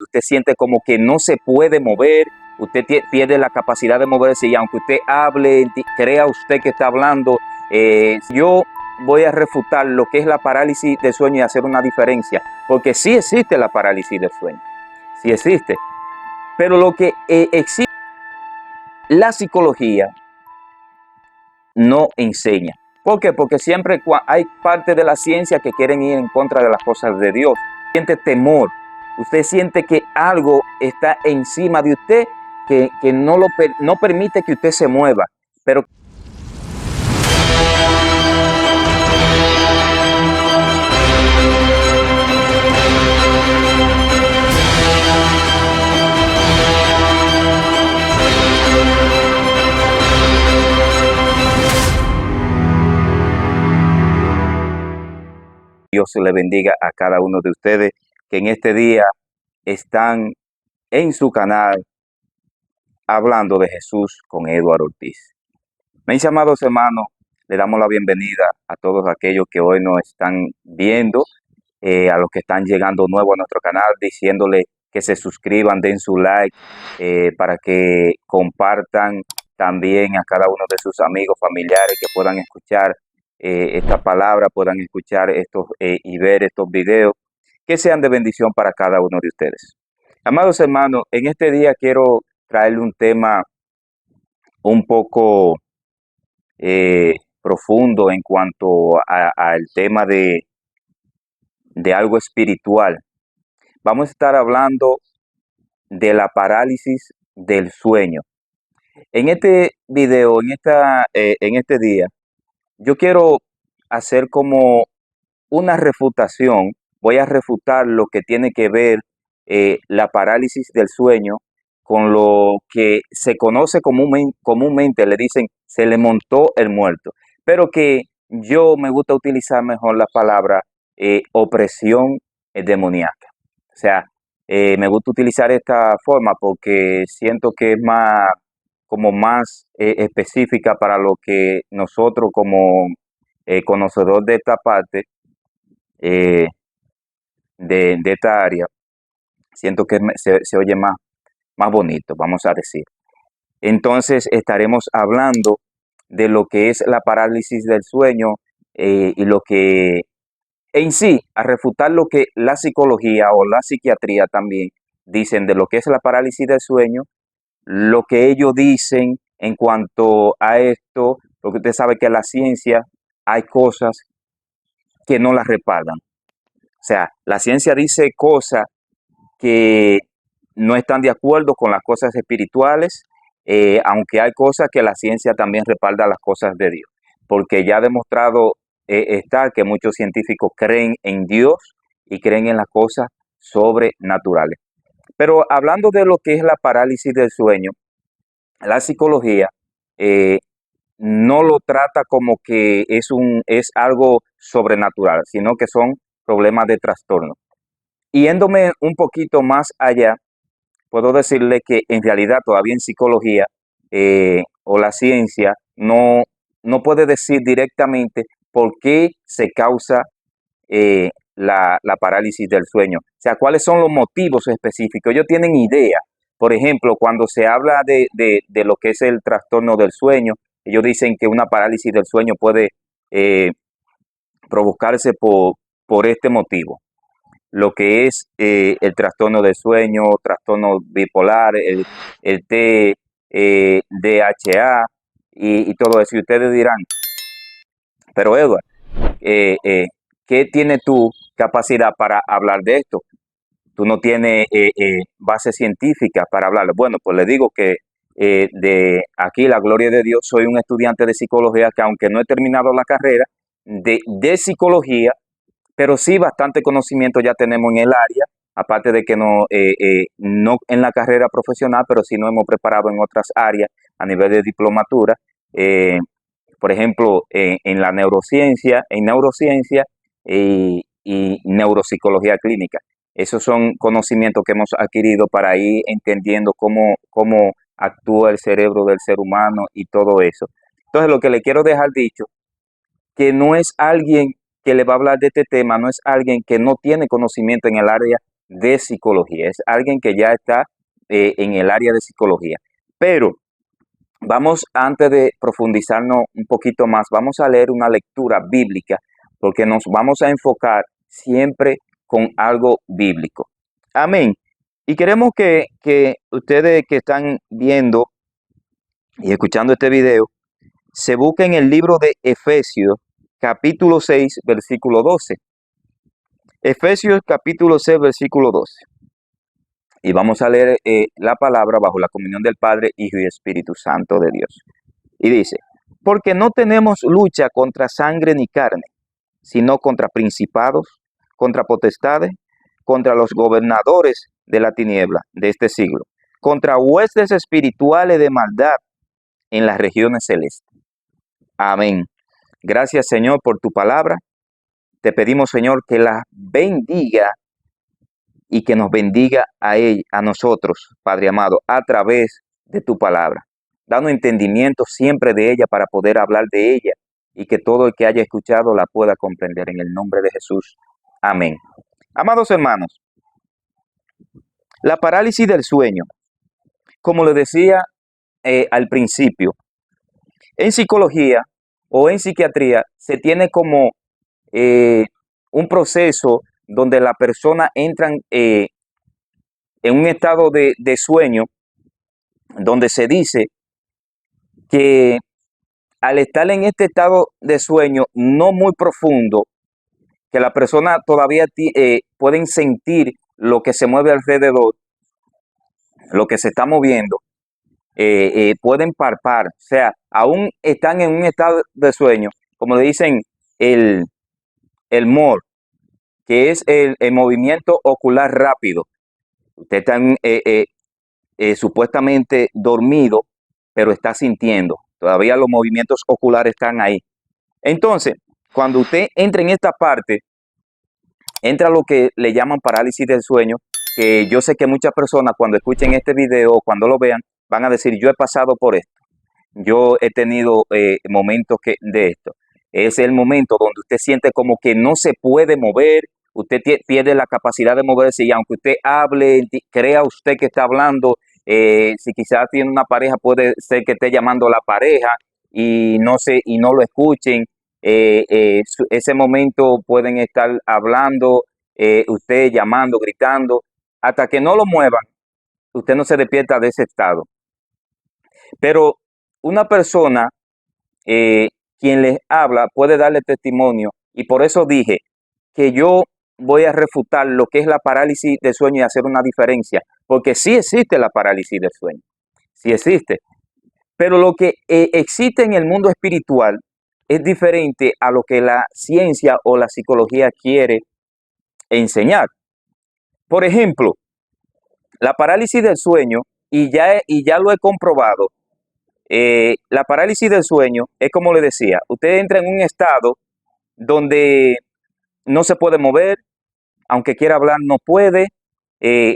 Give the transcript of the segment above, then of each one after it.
usted siente como que no se puede mover, usted pierde la capacidad de moverse y aunque usted hable, crea usted que está hablando, yo voy a refutar lo que es la parálisis del sueño y hacer una diferencia, porque sí existe la parálisis del sueño, sí existe, pero lo que existe, la psicología no enseña. ¿Por qué? Porque siempre hay parte de la ciencia que quieren ir en contra de las cosas de Dios. Siente temor, usted siente que algo está encima de usted que no permite que usted se mueva, pero Dios le bendiga a cada uno de ustedes que en este día están en su canal hablando de Jesús con Eduardo Ortiz. Mis amados hermanos, le damos la bienvenida a todos aquellos que hoy nos están viendo, a los que están llegando nuevos a nuestro canal, diciéndole que se suscriban, den su like, para que compartan también a cada uno de sus amigos, familiares que puedan escuchar esta palabra, puedan escuchar estos y ver estos videos, que sean de bendición para cada uno de ustedes. Amados hermanos, en este día quiero traerle un tema un poco profundo en cuanto al tema de algo espiritual. Vamos a estar hablando de la parálisis del sueño. En este video, en este día, yo quiero hacer como una refutación. Voy a refutar lo que tiene que ver la parálisis del sueño con lo que se conoce comúnmente, le dicen, se le montó el muerto. Pero que yo me gusta utilizar mejor la palabra opresión demoníaca. O sea, me gusta utilizar esta forma porque siento que es más específica para lo que nosotros como conocedor de esta parte, eh, de esta área, siento que se oye más bonito, vamos a decir. Entonces estaremos hablando de lo que es la parálisis del sueño y lo que en sí, a refutar lo que la psicología o la psiquiatría también dicen de lo que es la parálisis del sueño, lo que ellos dicen en cuanto a esto, porque usted sabe que en la ciencia hay cosas que no las respaldan. O sea, la ciencia dice cosas que no están de acuerdo con las cosas espirituales, aunque hay cosas que la ciencia también respalda las cosas de Dios, porque ya ha demostrado está que muchos científicos creen en Dios y creen en las cosas sobrenaturales. Pero hablando de lo que es la parálisis del sueño, la psicología eh, no lo trata como que es algo sobrenatural, sino que son problemas de trastorno. Yéndome un poquito más allá, puedo decirle que en realidad todavía en psicología o la ciencia no puede decir directamente por qué se causa la parálisis del sueño. O sea, cuáles son los motivos específicos. Ellos tienen idea. Por ejemplo, cuando se habla de lo que es el trastorno del sueño, ellos dicen que una parálisis del sueño puede provocarse por este motivo. Lo que es el trastorno del sueño, trastorno bipolar, el TDAH y todo eso. Y ustedes dirán, pero Edward, ¿qué tienes tú capacidad para hablar de esto? Tú no tienes base científica para hablarlo. Bueno, pues le digo que de aquí, la gloria de Dios, soy un estudiante de psicología que aunque no he terminado la carrera de psicología, pero sí bastante conocimiento ya tenemos en el área, aparte de que no en la carrera profesional, pero sí nos hemos preparado en otras áreas a nivel de diplomatura. Por ejemplo, en la neurociencia, y neuropsicología clínica. Esos son conocimientos que hemos adquirido para ir entendiendo cómo actúa el cerebro del ser humano y todo eso. Entonces, lo que le quiero dejar dicho, que no es alguien que le va a hablar de este tema, no es alguien que no tiene conocimiento en el área de psicología, es alguien que ya está en el área de psicología. Pero vamos, antes de profundizarnos un poquito más, vamos a leer una lectura bíblica, porque nos vamos a enfocar siempre con algo bíblico. Amén. Y queremos que ustedes que están viendo y escuchando este video, se busquen el libro de Efesios, capítulo 6, versículo 12. Efesios, capítulo 6, versículo 12. Y vamos a leer la palabra bajo la comunión del Padre, Hijo y Espíritu Santo de Dios. Y dice, porque no tenemos lucha contra sangre ni carne, sino contra principados, contra potestades, contra los gobernadores de la tiniebla de este siglo, contra huestes espirituales de maldad en las regiones celestes. Amén. Gracias, Señor, por tu palabra. Te pedimos, Señor, que la bendiga y que nos bendiga a ella, a nosotros, Padre amado, a través de tu palabra. Danos entendimiento siempre de ella para poder hablar de ella y que todo el que haya escuchado la pueda comprender en el nombre de Jesús. Amén. Amados hermanos, la parálisis del sueño, como les decía al principio, en psicología o en psiquiatría se tiene como un proceso donde la persona entra en un estado de sueño, donde se dice que al estar en este estado de sueño no muy profundo, que la persona todavía pueden sentir lo que se mueve alrededor, lo que se está moviendo, pueden palpar, o sea, aún están en un estado de sueño, como le dicen el MOR, que es el movimiento ocular rápido. Usted está supuestamente dormido, pero está sintiendo. Todavía los movimientos oculares están ahí. Entonces, cuando usted entra en esta parte, entra lo que le llaman parálisis del sueño, que yo sé que muchas personas cuando escuchen este video o cuando lo vean, van a decir, yo he pasado por esto. Yo he tenido momentos de esto. Es el momento donde usted siente como que no se puede mover, usted pierde la capacidad de moverse y aunque usted hable, crea usted que está hablando, si quizás tiene una pareja, puede ser que esté llamando a la pareja y no lo escuchen. Ese momento pueden estar hablando, usted llamando, gritando, hasta que no lo muevan, usted no se despierta de ese estado. Pero una persona, quien les habla, puede darle testimonio y por eso dije que yo voy a refutar lo que es la parálisis del sueño y hacer una diferencia, porque sí existe la parálisis del sueño, sí existe, pero lo que existe en el mundo espiritual es diferente a lo que la ciencia o la psicología quiere enseñar. Por ejemplo, la parálisis del sueño, y ya lo he comprobado, la parálisis del sueño es como le decía, usted entra en un estado donde no se puede mover, aunque quiera hablar no puede,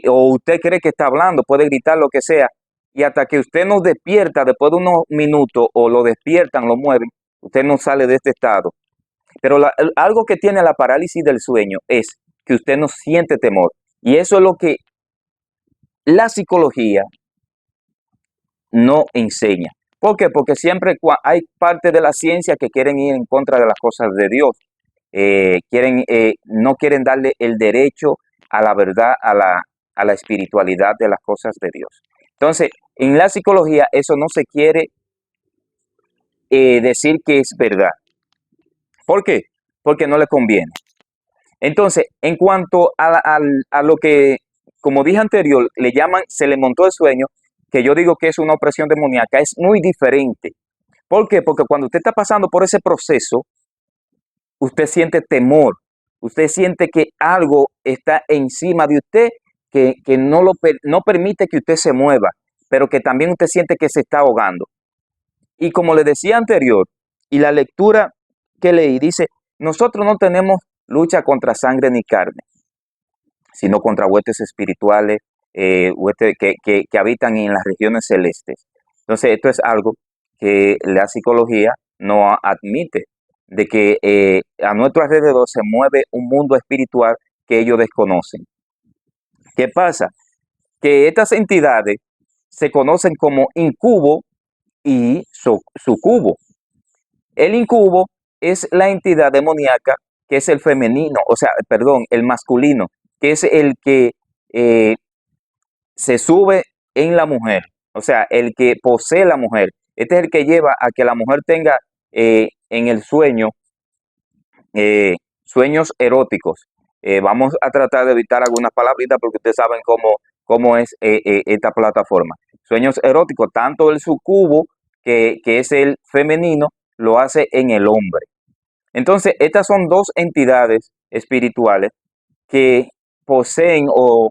o usted cree que está hablando, puede gritar lo que sea, y hasta que usted no despierta después de unos minutos o lo despiertan, lo mueven, usted no sale de este estado. Pero algo que tiene la parálisis del sueño es que usted no siente temor, y eso es lo que la psicología no enseña. ¿Por qué? Porque siempre hay parte de la ciencia que quieren ir en contra de las cosas de Dios. No quieren darle el derecho a la verdad, a la espiritualidad de las cosas de Dios. Entonces, en la psicología eso no se quiere decir que es verdad. ¿Por qué? Porque no le conviene. Entonces, en cuanto a lo que, como dije anterior, le llaman, se le montó el sueño, que yo digo que es una opresión demoníaca, es muy diferente. ¿Por qué? Porque cuando usted está pasando por ese proceso, usted siente temor, usted siente que algo está encima de usted que no permite que usted se mueva, pero que también usted siente que se está ahogando. Y como le decía anterior, y la lectura que leí dice, nosotros no tenemos lucha contra sangre ni carne, sino contra huestes espirituales, huestes que habitan en las regiones celestes. Entonces, esto es algo que la psicología no admite, de que a nuestro alrededor se mueve un mundo espiritual que ellos desconocen. ¿Qué pasa? Que estas entidades se conocen como incubo y sucubo. El incubo es la entidad demoníaca que es el femenino, o sea, perdón, el masculino, que es el que eh, se sube en la mujer, o sea, el que posee la mujer. Este es el que lleva a que la mujer tenga en el sueño sueños eróticos. Vamos a tratar de evitar algunas palabritas porque ustedes saben cómo es esta plataforma. Sueños eróticos, tanto el sucubo, que es el femenino, lo hace en el hombre. Entonces, estas son dos entidades espirituales que poseen o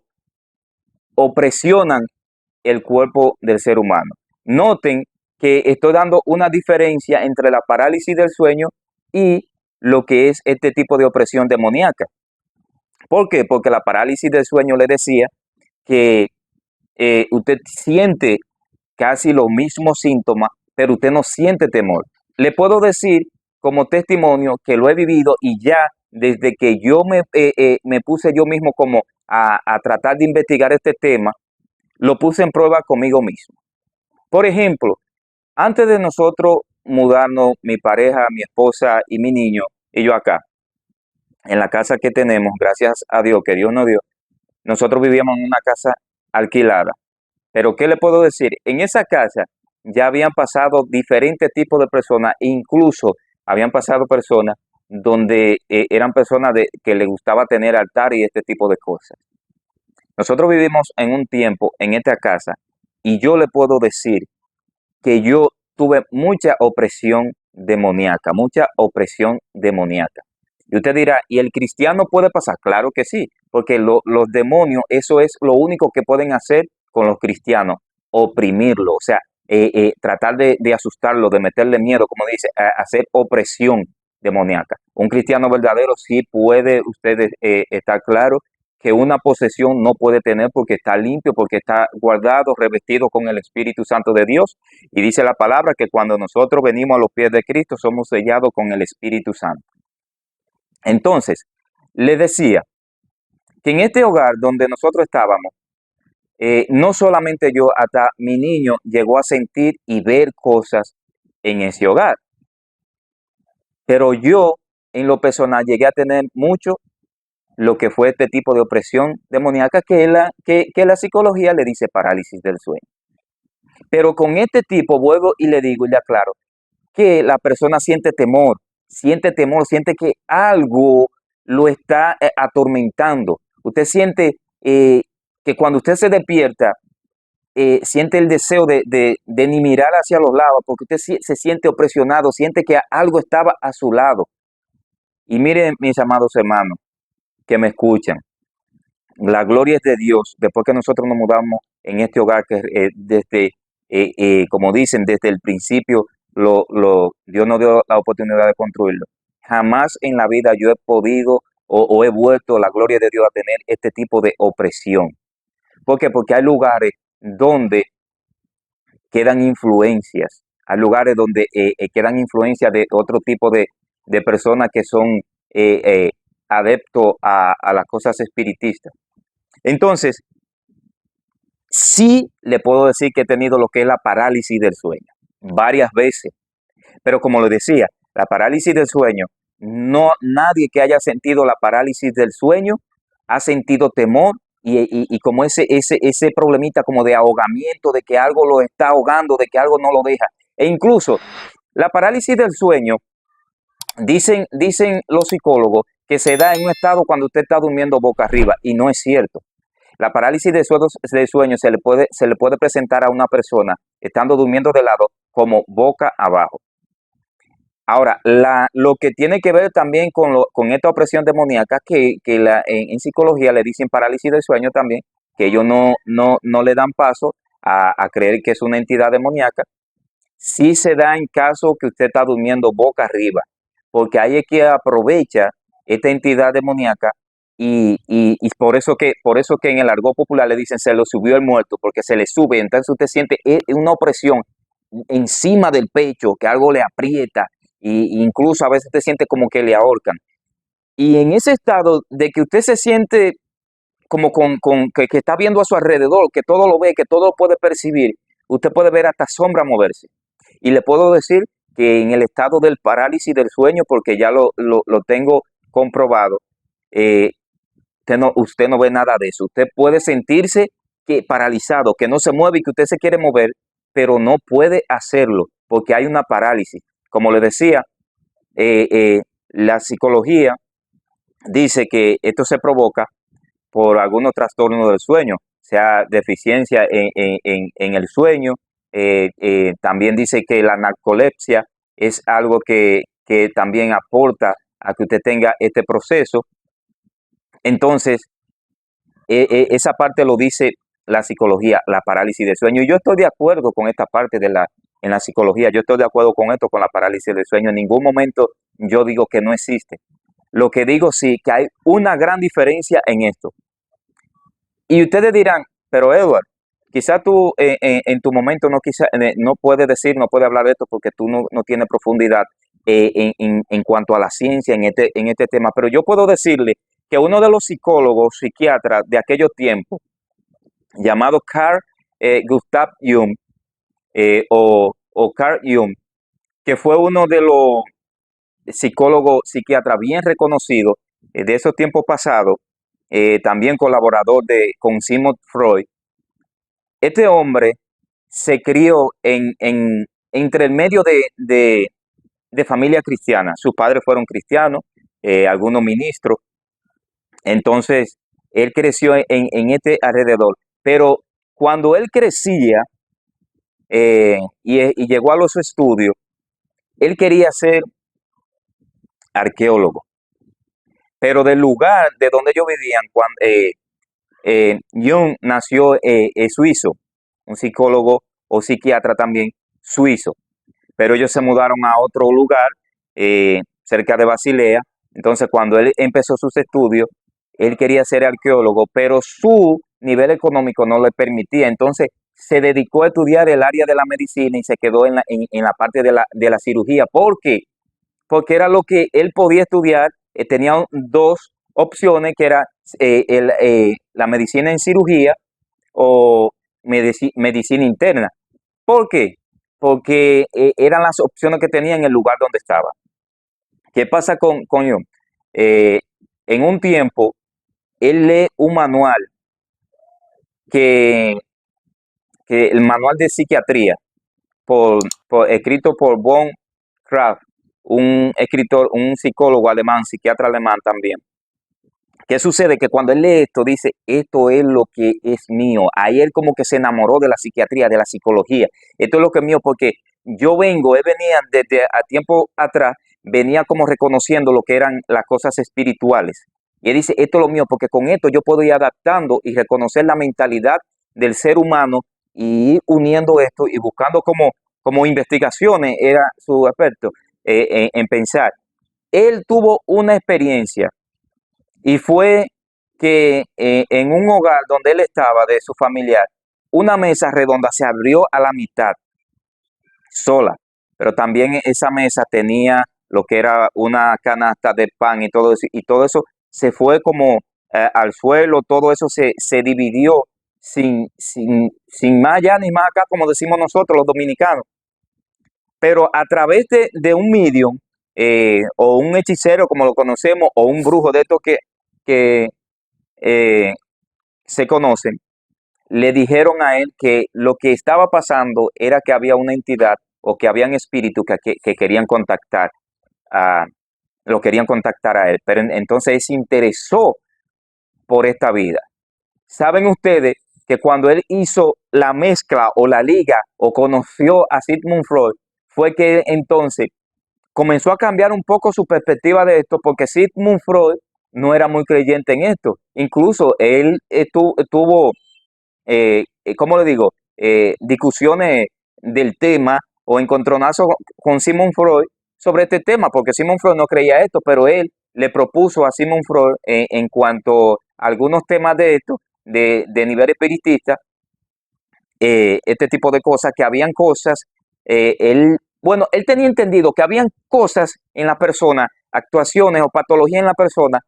presionan el cuerpo del ser humano. Noten que estoy dando una diferencia entre la parálisis del sueño y lo que es este tipo de opresión demoníaca. ¿Por qué? Porque la parálisis del sueño le decía que usted siente casi los mismos síntomas, pero usted no siente temor. Le puedo decir como testimonio que lo he vivido y ya desde que yo me puse yo mismo como a tratar de investigar este tema, lo puse en prueba conmigo mismo. Por ejemplo, antes de nosotros mudarnos, mi pareja, mi esposa y mi niño, y yo acá, en la casa que tenemos, gracias a Dios, que Dios nos dio, nosotros vivíamos en una casa alquilada. Pero ¿qué le puedo decir? En esa casa ya habían pasado diferentes tipos de personas, incluso habían pasado personas donde eran personas que les gustaba tener altar y este tipo de cosas. Nosotros vivimos en un tiempo en esta casa y yo le puedo decir que yo tuve mucha opresión demoníaca, mucha opresión demoníaca. Y usted dirá, ¿y el cristiano puede pasar? Claro que sí, porque los demonios, eso es lo único que pueden hacer con los cristianos, oprimirlo, o sea, tratar de asustarlo, de meterle miedo, como dice, hacer opresión demoníaca. Un cristiano verdadero sí puede, ustedes estar claro que una posesión no puede tener porque está limpio, porque está guardado, revestido con el Espíritu Santo de Dios. Y dice la palabra que cuando nosotros venimos a los pies de Cristo somos sellados con el Espíritu Santo. Entonces, le decía que en este hogar donde nosotros estábamos, no solamente yo, hasta mi niño llegó a sentir y ver cosas en ese hogar. Pero yo, en lo personal, llegué a tener mucho lo que fue este tipo de opresión demoníaca que la psicología le dice parálisis del sueño. Pero con este tipo vuelvo y le digo y le aclaro que la persona siente temor, siente que algo lo está atormentando. Usted siente que cuando usted se despierta, siente el deseo de ni mirar hacia los lados, porque usted se siente opresionado, siente que algo estaba a su lado. Y miren, mis amados hermanos que me escuchan, la gloria es de Dios. Después que nosotros nos mudamos en este hogar, que como dicen, desde el principio, Dios nos dio la oportunidad de construirlo. Jamás en la vida yo he podido o he vuelto la gloria de Dios a tener este tipo de opresión. ¿Por qué? Porque hay lugares donde quedan influencias, hay lugares donde quedan influencias de otro tipo de personas que son adeptos a las cosas espiritistas. Entonces, sí le puedo decir que he tenido lo que es la parálisis del sueño, varias veces. Pero como le decía, la parálisis del sueño, no nadie que haya sentido la parálisis del sueño ha sentido temor y como ese problemita como de ahogamiento, de que algo lo está ahogando, de que algo no lo deja. E incluso la parálisis del sueño, dicen los psicólogos que se da en un estado cuando usted está durmiendo boca arriba y no es cierto. La parálisis de sueño se le puede presentar a una persona estando durmiendo de lado como boca abajo. Ahora, lo que tiene que ver también con esta opresión demoníaca, en psicología le dicen parálisis del sueño también, que ellos no le dan paso a creer que es una entidad demoníaca, sí se da en caso que usted está durmiendo boca arriba, porque ahí es que aprovecha esta entidad demoníaca y por eso que en el argot popular le dicen se lo subió el muerto, porque se le sube, entonces usted siente una opresión encima del pecho, que algo le aprieta, e incluso a veces usted siente como que le ahorcan. Y en ese estado de que usted se siente como que está viendo a su alrededor, que todo lo ve, que todo lo puede percibir, usted puede ver hasta sombra moverse. Y le puedo decir que en el estado del parálisis del sueño, porque ya lo tengo comprobado, eh, usted no ve nada de eso. Usted puede sentirse que paralizado, que no se mueve y que usted se quiere mover, pero no puede hacerlo porque hay una parálisis. Como le decía, la psicología dice que esto se provoca por algunos trastornos del sueño, sea deficiencia en el sueño. También dice que la narcolepsia es algo que también aporta a que usted tenga este proceso. Entonces, esa parte lo dice la psicología, la parálisis del sueño. Y yo estoy de acuerdo con esta parte en la psicología. Yo estoy de acuerdo con esto, con la parálisis del sueño. En ningún momento yo digo que no existe. Lo que digo sí, que hay una gran diferencia en esto. Y ustedes dirán, pero Edward, quizá tú en tu momento no puedes decir, no puedes hablar de esto porque tú no tienes profundidad en cuanto a la ciencia en este tema, pero yo puedo decirle que uno de los psicólogos, psiquiatras de aquellos tiempos, llamado Carl Gustav Jung, o Carl Jung, que fue uno de los psicólogos psiquiatras bien reconocidos de esos tiempos pasados, también colaborador con Sigmund Freud. Este hombre se crió entre el medio de familia cristiana. Sus padres fueron cristianos, algunos ministros. Entonces, él creció en este alrededor. Pero cuando él crecía y llegó a los estudios, él quería ser arqueólogo. Pero del lugar de donde ellos vivían, Jung nació suizo, un psicólogo o psiquiatra también suizo, pero ellos se mudaron a otro lugar cerca de Basilea. Entonces, cuando él empezó sus estudios, él quería ser arqueólogo, pero su nivel económico no le permitía. Entonces, se dedicó a estudiar el área de la medicina y se quedó en la parte de la cirugía. ¿Por qué? Porque era lo que él podía estudiar. Tenía dos opciones, que era la medicina en cirugía o medicina interna. ¿Por qué? Porque eran las opciones que tenía en el lugar donde estaba. ¿Qué pasa con Jung? Eh, en un tiempo, él lee un manual que, que el manual de psiquiatría, escrito por von Kraft, un escritor, un psicólogo alemán, psiquiatra alemán también. ¿Qué sucede? Que cuando él lee esto, dice, esto es lo que es mío. Ahí él como que se enamoró de la psiquiatría, de la psicología. Esto es lo que es mío porque él venía desde a tiempo atrás, venía como reconociendo lo que eran las cosas espirituales. Y él dice, esto es lo mío porque con esto yo puedo ir adaptando y reconocer la mentalidad del ser humano y ir uniendo esto y buscando como investigaciones, era su experto en pensar. Él tuvo una experiencia y fue que en un hogar donde él estaba, de su familiar, una mesa redonda se abrió a la mitad, sola, pero también esa mesa tenía lo que era una canasta de pan y todo eso se fue como al suelo, todo eso se dividió sin más allá ni más acá, como decimos nosotros los dominicanos. Pero a través de un medium, o un hechicero como lo conocemos, o un brujo de estos que eh, se conocen, le dijeron a él que lo que estaba pasando era que había una entidad o que habían espíritus que querían a, lo querían contactar a él. Pero entonces él se interesó por esta vida. ¿Saben ustedes que cuando él hizo la mezcla o la liga o conoció a Sigmund Freud, fue que entonces comenzó a cambiar un poco su perspectiva de esto, porque Sigmund Freud no era muy creyente en esto. Incluso él tuvo, ¿cómo le digo? Discusiones del tema o encontronazos con Sigmund Freud sobre este tema, porque Sigmund Freud no creía esto, pero él le propuso a Sigmund Freud en cuanto a algunos temas de esto, de nivel espiritista, este tipo de cosas, que habían cosas, él tenía entendido que habían cosas en la persona, actuaciones o patologías en la persona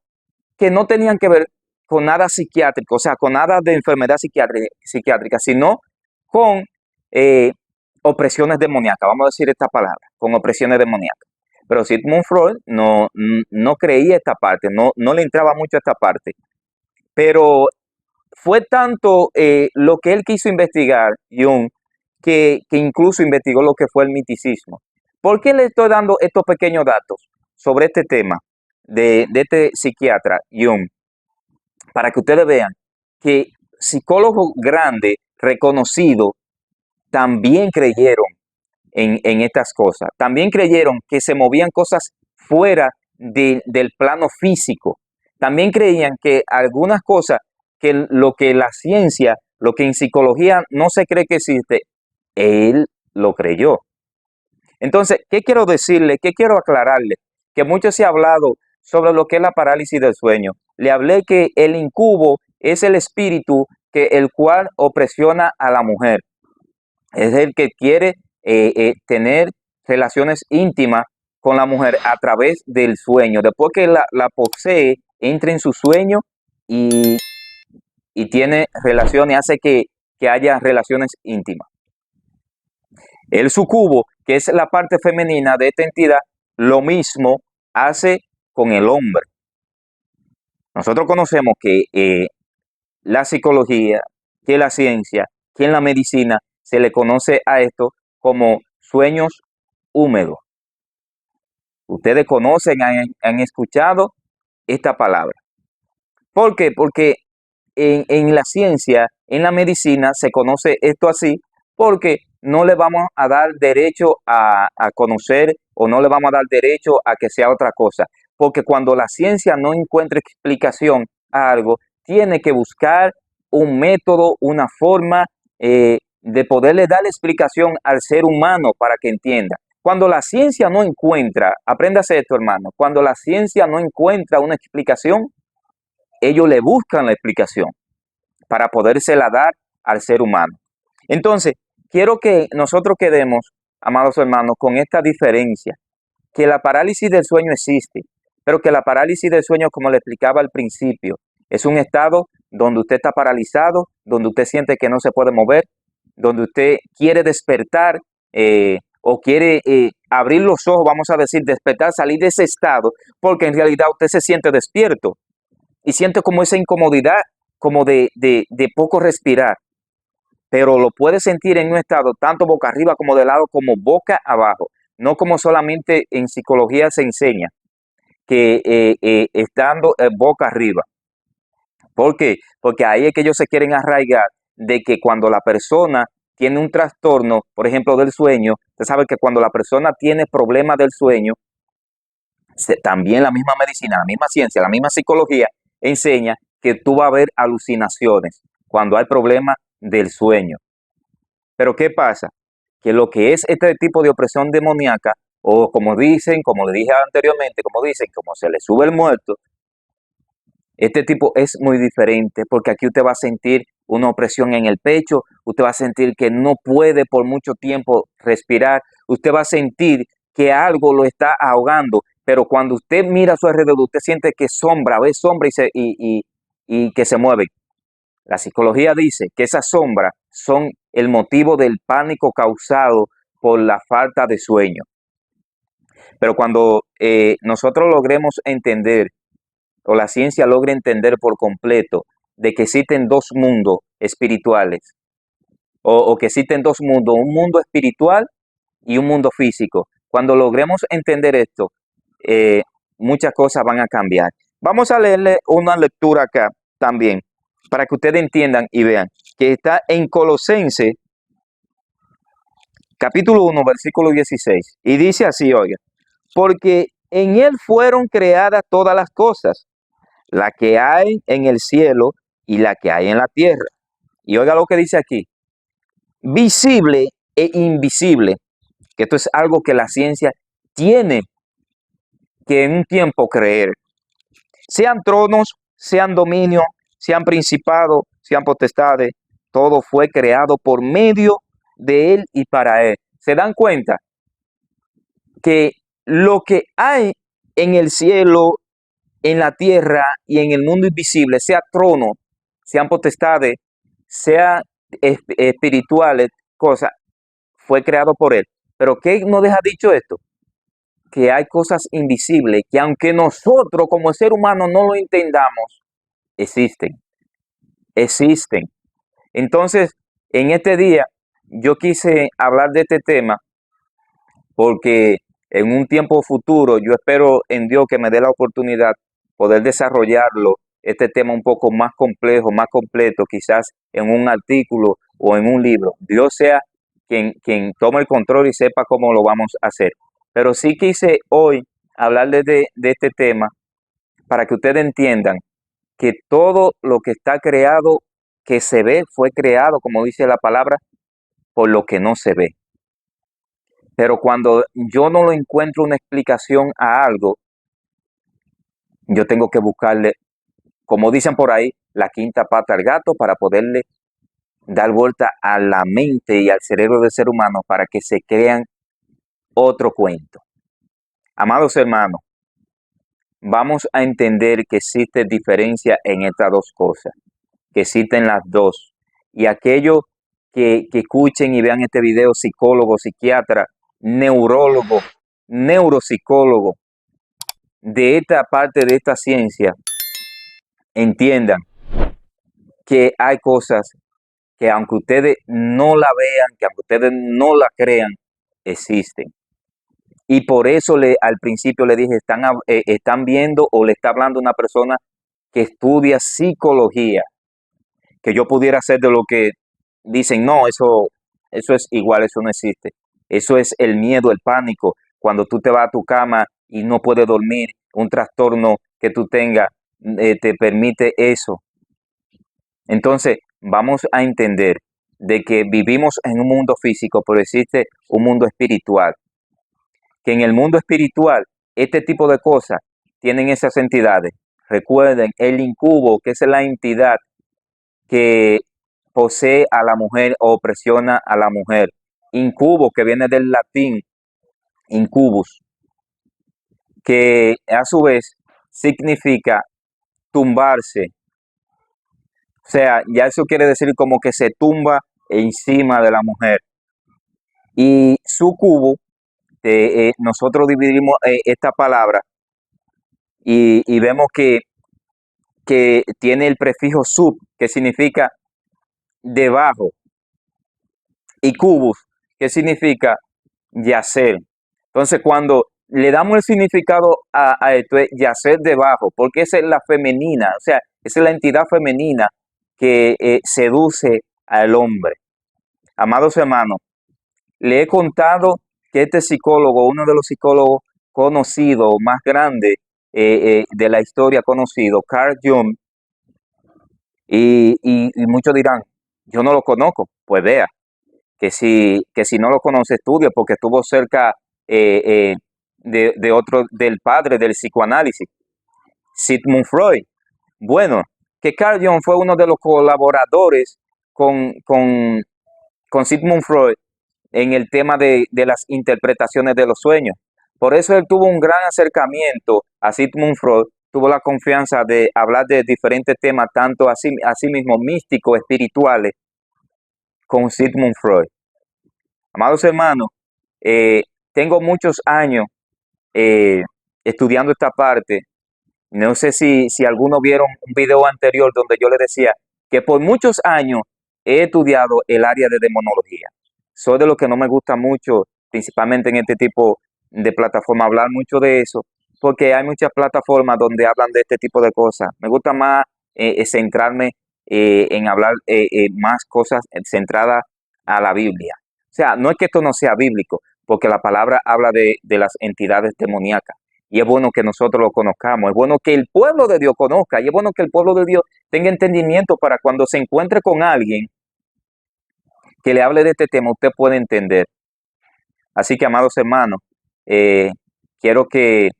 que no tenían que ver con nada psiquiátrico, o sea, con nada de enfermedad psiquiátrica, sino con opresiones demoníacas, vamos a decir esta palabra, con opresiones demoníacas. Pero Sigmund Freud no creía esta parte, no le entraba mucho esta parte. Pero fue tanto lo que él quiso investigar, Jung, que incluso investigó lo que fue el miticismo. ¿Por qué le estoy dando estos pequeños datos sobre este tema de este psiquiatra, Jung? Para que ustedes vean que psicólogos grandes, reconocidos, también creyeron en estas cosas. También creyeron que se movían cosas fuera del plano físico. También creían que algunas cosas, que lo que la ciencia, lo que en psicología no se cree que existe, él lo creyó. Entonces, ¿qué quiero decirle? ¿Qué quiero aclararle? Que mucho se ha hablado sobre lo que es la parálisis del sueño. Le hablé que el incubo es el espíritu el cual opresiona a la mujer. Es el que quiere tener relaciones íntimas con la mujer a través del sueño. Después que la posee, entra en su sueño y, y tiene relaciones, hace que haya relaciones íntimas. El sucubo, que es la parte femenina de esta entidad, lo mismo hace con el hombre. Nosotros conocemos que la psicología, que la ciencia, que en la medicina se le conoce a esto como sueños húmedos. Ustedes conocen, han escuchado esta palabra. ¿Por qué? Porque en la ciencia, en la medicina, se conoce esto así porque no le vamos a dar derecho a conocer o no le vamos a dar derecho a que sea otra cosa. Porque cuando la ciencia no encuentra explicación a algo, tiene que buscar un método, una forma de poderle dar explicación al ser humano para que entienda. Cuando la ciencia no encuentra, apréndase esto, hermano, cuando la ciencia no encuentra una explicación, ellos le buscan la explicación para podérsela dar al ser humano. Entonces, quiero que nosotros quedemos, amados hermanos, con esta diferencia, que la parálisis del sueño existe, pero que la parálisis del sueño, como le explicaba al principio, es un estado donde usted está paralizado, donde usted siente que no se puede mover, donde usted quiere despertar o quiere abrir los ojos, vamos a decir, despertar, salir de ese estado, porque en realidad usted se siente despierto y siente como esa incomodidad, como de poco respirar, pero lo puede sentir en un estado tanto boca arriba como de lado, como boca abajo, no como solamente en psicología se enseña, que estando boca arriba. ¿Por qué? Porque ahí es que ellos se quieren arraigar de que cuando la persona tiene un trastorno, por ejemplo, del sueño, usted sabe que cuando la persona tiene problemas del sueño, también la misma medicina, la misma ciencia, la misma psicología enseña que tú vas a ver alucinaciones cuando hay problemas del sueño. Pero ¿qué pasa? Que lo que es este tipo de opresión demoníaca, o como dicen, como le dije anteriormente, como dicen, como se le sube el muerto, este tipo es muy diferente porque aquí usted va a sentir una opresión en el pecho, usted va a sentir que no puede por mucho tiempo respirar, usted va a sentir que algo lo está ahogando, pero cuando usted mira a su alrededor, usted siente que sombra, ve sombra y que se mueve. La psicología dice que esas sombras son el motivo del pánico causado por la falta de sueño. Pero cuando nosotros logremos entender, o la ciencia logre entender por completo, de que existen dos mundos espirituales, o que existen dos mundos, un mundo espiritual y un mundo físico. Cuando logremos entender esto, eh, muchas cosas van a cambiar. Vamos a leerle una lectura acá también, para que ustedes entiendan y vean, que está en Colosenses, capítulo 1, versículo 16, y dice así, oiga, porque en él fueron creadas todas las cosas, la que hay en el cielo y la que hay en la tierra. Y oiga lo que dice aquí, visible e invisible, que esto es algo que la ciencia tiene que en un tiempo creer. Sean tronos, sean dominios, sean principados, sean potestades, todo fue creado por medio de él y para él. ¿Se dan cuenta que lo que hay en el cielo, en la tierra y en el mundo invisible, sea trono, sean potestades, sea espirituales, cosas, fue creado por él. Pero ¿qué nos deja dicho esto? Que hay cosas invisibles que aunque nosotros como ser humano no lo entendamos, existen, existen. Entonces, en este día yo quise hablar de este tema porque en un tiempo futuro yo espero en Dios que me dé la oportunidad poder desarrollarlo, este tema un poco más complejo, más completo, quizás en un artículo o en un libro. Dios sea quien tome el control y sepa cómo lo vamos a hacer. Pero sí quise hoy hablarles de este tema para que ustedes entiendan que todo lo que está creado, que se ve, fue creado, como dice la palabra, por lo que no se ve. Pero cuando yo no lo encuentro una explicación a algo, yo tengo que buscarle, como dicen por ahí, la quinta pata al gato para poderle dar vuelta a la mente y al cerebro del ser humano para que se crean otro cuento. Amados hermanos, vamos a entender que existe diferencia en estas dos cosas, que existen las dos. Y aquellos que escuchen y vean este video, psicólogo, psiquiatra, neurólogo, neuropsicólogo, de esta parte de esta ciencia, entiendan que hay cosas que aunque ustedes no la vean, que aunque ustedes no la crean, existen. Y por eso al principio le dije, están viendo o le está hablando una persona que estudia psicología, que yo pudiera hacer de lo que dicen, no, eso es igual, eso no existe. Eso es el miedo, el pánico, cuando tú te vas a tu cama y no puedes dormir, un trastorno que tú tengas te permite eso. Entonces, vamos a entender de que vivimos en un mundo físico, pero existe un mundo espiritual. Que en el mundo espiritual, este tipo de cosas tienen esas entidades. Recuerden, el incubo, que es la entidad que posee a la mujer o presiona a la mujer. Incubo, que viene del latín incubus, que a su vez significa tumbarse. O sea, ya eso quiere decir como que se tumba encima de la mujer. Y sucubo, nosotros dividimos esta palabra y vemos que tiene el prefijo sub, que significa debajo, y cubus, que significa yacer. Entonces, cuando le damos el significado a esto, es yacer debajo, porque esa es la femenina, o sea, esa es la entidad femenina que seduce al hombre. Amados hermanos, le he contado que este psicólogo, uno de los psicólogos conocidos, más grandes de la historia conocido, Carl Jung, y muchos dirán, yo no lo conozco, pues vea, que si no lo conoce, estudie, porque estuvo cerca de otro, del padre del psicoanálisis, Sigmund Freud. Bueno, que Carl Jung fue uno de los colaboradores con Sigmund Freud en el tema de las interpretaciones de los sueños. Por eso él tuvo un gran acercamiento a Sigmund Freud, tuvo la confianza de hablar de diferentes temas, tanto así mismo místicos, espirituales, con Sigmund Freud. Amados hermanos, tengo muchos años eh, estudiando esta parte. No sé si algunos vieron un video anterior donde yo les decía que por muchos años he estudiado el área de demonología. Soy de los que no me gusta mucho, principalmente en este tipo de plataforma, hablar mucho de eso, porque hay muchas plataformas donde hablan de este tipo de cosas. Me gusta más centrarme en hablar más cosas centradas a la Biblia. O sea, no es que esto no sea bíblico, porque la palabra habla de las entidades demoníacas. Y es bueno que nosotros lo conozcamos, es bueno que el pueblo de Dios conozca, y es bueno que el pueblo de Dios tenga entendimiento para cuando se encuentre con alguien que le hable de este tema, usted puede entender. Así que, amados hermanos, quiero que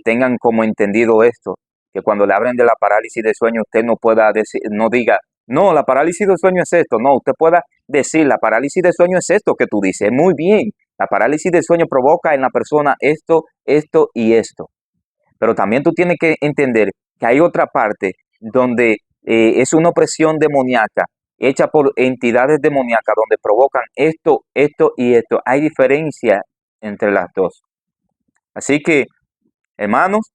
tengan como entendido esto, que cuando le hablen de la parálisis de sueño, usted no pueda decir, no diga, no, la parálisis de sueño es esto, no, usted pueda decir, la parálisis de sueño es esto que tú dices, muy bien, la parálisis de sueño provoca en la persona esto, esto y esto. pero también tú tienes que entender que hay otra parte donde es una opresión demoníaca hecha por entidades demoníacas donde provocan esto, esto y esto. Hay diferencia entre las dos. Así que, hermanos,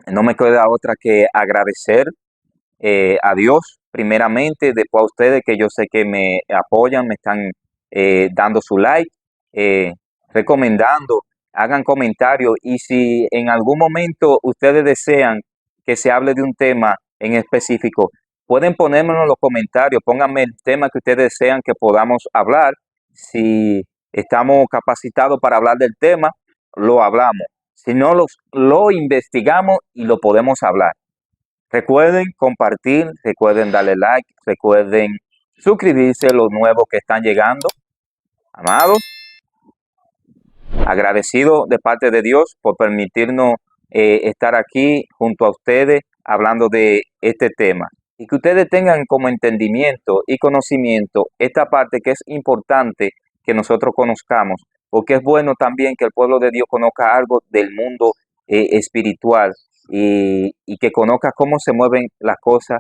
no me queda otra que agradecer a Dios primeramente, después a ustedes que yo sé que me apoyan, me están dando su like, recomendando, hagan comentarios y si en algún momento ustedes desean que se hable de un tema en específico, pueden ponérmelo en los comentarios, pónganme el tema que ustedes desean que podamos hablar. Si estamos capacitados para hablar del tema, lo hablamos. Si no, lo investigamos y lo podemos hablar. Recuerden compartir, recuerden darle like, recuerden suscribirse a los nuevos que están llegando. Amados, agradecido de parte de Dios por permitirnos estar aquí junto a ustedes hablando de este tema. Y que ustedes tengan como entendimiento y conocimiento esta parte que es importante que nosotros conozcamos, porque es bueno también que el pueblo de Dios conozca algo del mundo espiritual y que conozca cómo se mueven las cosas,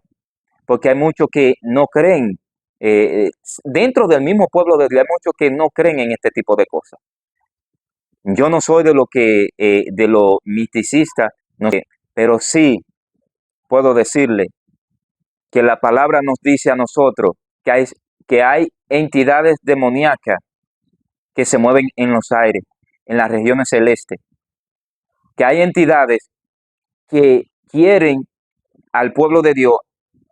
porque hay muchos que no creen, dentro del mismo pueblo de Dios hay muchos que no creen en este tipo de cosas. Yo no soy de los misticistas, no sé, pero sí puedo decirle que la palabra nos dice a nosotros que hay entidades demoníacas que se mueven en los aires, en las regiones celestes, que hay entidades que quieren al pueblo de Dios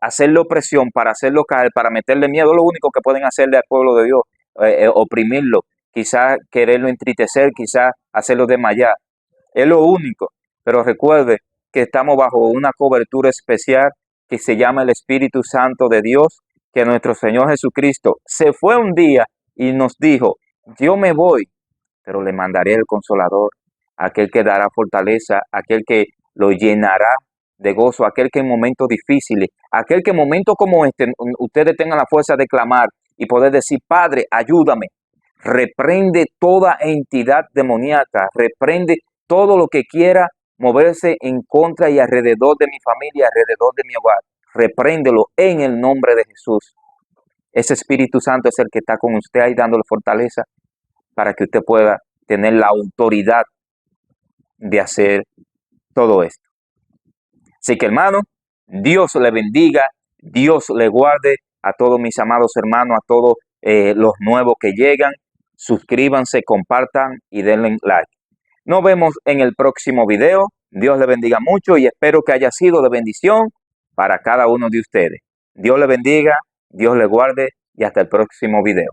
hacerle opresión, para hacerlo caer, para meterle miedo. Lo único que pueden hacerle al pueblo de Dios, oprimirlo, quizás quererlo entristecer, quizás hacerlo desmayar. Es lo único. Pero recuerde que estamos bajo una cobertura especial que se llama el Espíritu Santo de Dios, que nuestro Señor Jesucristo se fue un día y nos dijo, yo me voy, pero le mandaré el Consolador, aquel que dará fortaleza, aquel que lo llenará de gozo, aquel que en momentos difíciles, aquel que en momentos como este, ustedes tengan la fuerza de clamar y poder decir, Padre, ayúdame. Reprende toda entidad demoníaca, reprende todo lo que quiera moverse en contra y alrededor de mi familia, alrededor de mi hogar. Repréndelo en el nombre de Jesús. Ese Espíritu Santo es el que está con usted ahí dándole fortaleza para que usted pueda tener la autoridad de hacer todo esto. Así que, hermano, Dios le bendiga, Dios le guarde a todos mis amados hermanos, a todos los nuevos que llegan. Suscríbanse, compartan y denle like. Nos vemos en el próximo video. Dios le bendiga mucho y espero que haya sido de bendición para cada uno de ustedes. Dios le bendiga, Dios le guarde y hasta el próximo video.